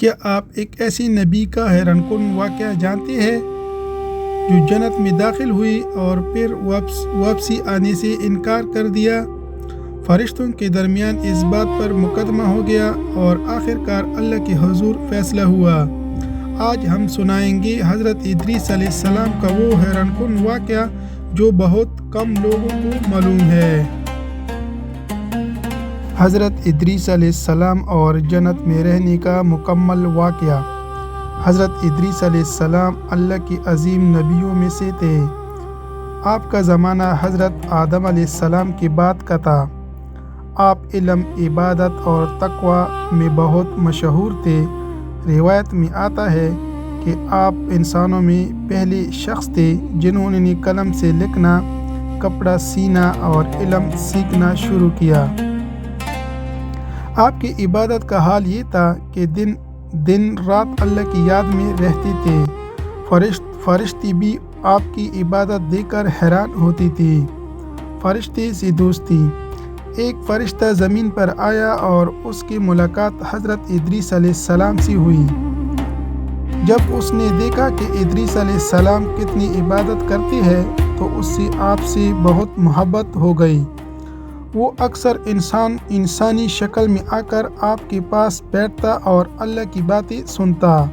کیا آپ ایک ایسی نبی کا حیران کن واقعہ جانتے ہیں جو جنت میں داخل ہوئی اور پھر واپسی آنے سے انکار کر دیا؟ فرشتوں کے درمیان اس بات پر مقدمہ ہو گیا اور آخرکار اللہ کے حضور فیصلہ ہوا۔ آج ہم سنائیں گے حضرت ادریس علیہ السلام کا وہ حیران کن واقعہ جو بہت کم لوگوں کو معلوم ہے۔ حضرت ادریس علیہ السلام اور جنت میں رہنے کا مکمل واقعہ۔ حضرت ادریس علیہ السلام اللہ کی عظیم نبیوں میں سے تھے۔ آپ کا زمانہ حضرت آدم علیہ السلام کے بعد کا تھا۔ آپ علم، عبادت اور تقوی میں بہت مشہور تھے۔ روایت میں آتا ہے کہ آپ انسانوں میں پہلے شخص تھے جنہوں نے قلم سے لکھنا، کپڑا سینا اور علم سیکھنا شروع کیا۔ آپ کی عبادت کا حال یہ تھا کہ دن رات اللہ کی یاد میں رہتے تھے۔ فرشتے بھی آپ کی عبادت دیکھ کر حیران ہوتی تھی۔ فرشتے سے دوستی۔ ایک فرشتہ زمین پر آیا اور اس کی ملاقات حضرت ادریس علیہ السلام سے ہوئی۔ جب اس نے دیکھا کہ ادریس علیہ السلام کتنی عبادت کرتے ہیں تو اس سے آپ سے بہت محبت ہو گئی۔ وہ اکثر انسانی شکل میں آ کر آپ کے پاس بیٹھتا اور اللہ کی باتیں سنتا۔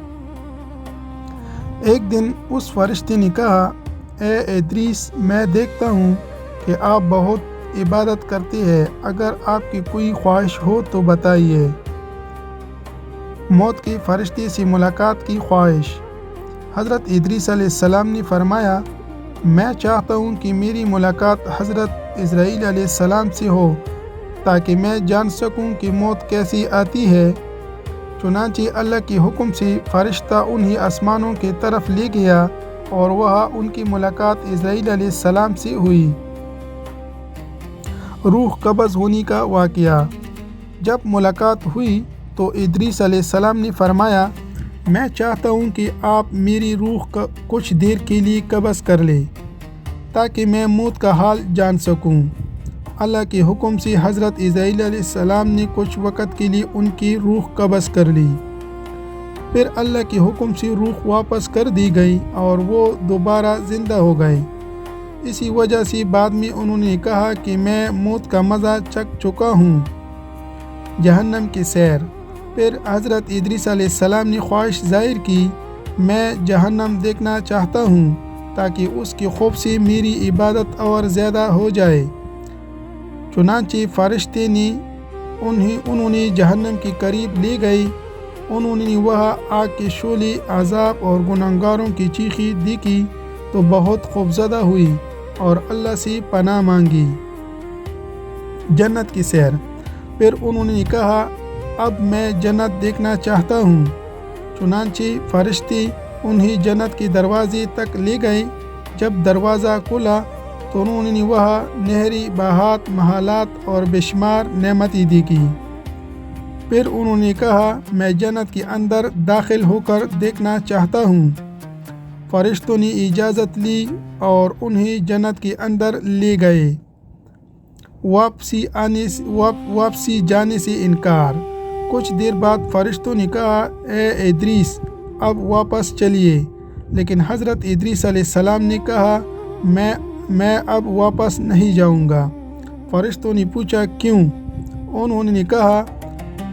ایک دن اس فرشتے نے کہا، اے ادریس، میں دیکھتا ہوں کہ آپ بہت عبادت کرتے ہیں، اگر آپ کی کوئی خواہش ہو تو بتائیے۔ موت کے فرشتے سے ملاقات کی خواہش۔ حضرت ادریس علیہ السلام نے فرمایا، میں چاہتا ہوں کہ میری ملاقات حضرت اسرائیل علیہ السلام سے ہو تاکہ میں جان سکوں کہ موت کیسی آتی ہے۔ چنانچہ اللہ کے حکم سے فرشتہ انہیں آسمانوں کی طرف لے گیا اور وہاں ان کی ملاقات اسرائیل علیہ السلام سے ہوئی۔ روح قبض ہونے کا واقعہ۔ جب ملاقات ہوئی تو ادریس علیہ السلام نے فرمایا، میں چاہتا ہوں کہ آپ میری روح کچھ دیر کے لیے قبض کر لیں تاکہ میں موت کا حال جان سکوں۔ اللہ کے حکم سے حضرت اسرائیل علیہ السلام نے کچھ وقت کے لیے ان کی روح قبض کر لی۔ پھر اللہ کے حکم سے روح واپس کر دی گئی اور وہ دوبارہ زندہ ہو گئے۔ اسی وجہ سے بعد میں انہوں نے کہا کہ میں موت کا مزہ چکھ چکا ہوں۔ جہنم کی سیر۔ پھر حضرت ادریس علیہ السلام نے خواہش ظاہر کی، میں جہنم دیکھنا چاہتا ہوں تاکہ اس کے خوف سے میری عبادت اور زیادہ ہو جائے۔ چنانچہ فرشتے نے انہوں نے جہنم کے قریب لے گئے۔ انہوں نے وہاں آگ کے شعلے، عذاب اور گنہگاروں کی چیخیں دیکھی تو بہت خوفزدہ ہوئی اور اللہ سے پناہ مانگی۔ جنت کی سیر۔ پھر انہوں نے کہا، اب میں جنت دیکھنا چاہتا ہوں۔ چنانچہ فرشتے انہیں جنت کے دروازے تک لے گئے۔ جب دروازہ کھلا تو انہوں نے وہاں نہری بہات، محلات اور بے شمار نعمتیں دیکھی۔ پھر انہوں نے کہا، میں جنت کے اندر داخل ہو کر دیکھنا چاہتا ہوں۔ فرشتوں نے اجازت لی اور انہیں جنت کے اندر لے گئے۔ واپسی جانے سے انکار۔ کچھ دیر بعد فرشتوں نے کہا، اے ادریس، اب واپس چلیے۔ لیکن حضرت ادریس علیہ السلام نے کہا، میں اب واپس نہیں جاؤں گا۔ فرشتوں نے پوچھا، کیوں؟ انہوں نے کہا،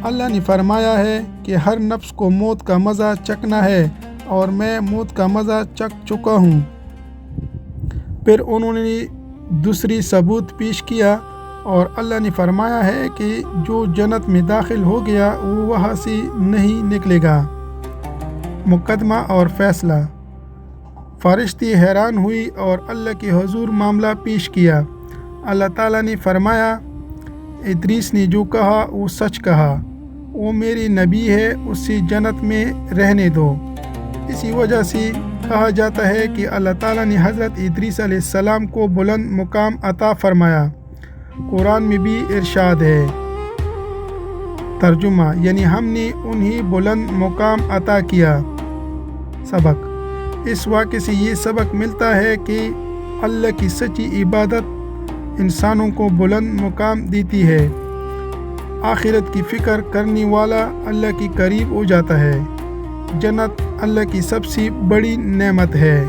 اللہ نے فرمایا ہے کہ ہر نفس کو موت کا مزہ چکھنا ہے اور میں موت کا مزہ چکھ چکا ہوں۔ پھر انہوں نے دوسری ثبوت پیش کیا اور اللہ نے فرمایا ہے کہ جو جنت میں داخل ہو گیا وہ وہاں سے نہیں نکلے گا۔ مقدمہ اور فیصلہ۔ فرشتے حیران ہوئی اور اللہ کے حضور معاملہ پیش کیا۔ اللہ تعالیٰ نے فرمایا، ادریس نے جو کہا وہ سچ کہا، وہ میری نبی ہے، اسے جنت میں رہنے دو۔ اسی وجہ سے کہا جاتا ہے کہ اللہ تعالیٰ نے حضرت ادریس علیہ السلام کو بلند مقام عطا فرمایا۔ قرآن میں بھی ارشاد ہے۔ ترجمہ، یعنی ہم نے انہیں بلند مقام عطا کیا۔ سبق۔ اس واقعے سے یہ سبق ملتا ہے کہ اللہ کی سچی عبادت انسانوں کو بلند مقام دیتی ہے۔ آخرت کی فکر کرنے والا اللہ کے قریب ہو جاتا ہے۔ جنت اللہ کی سب سے بڑی نعمت ہے۔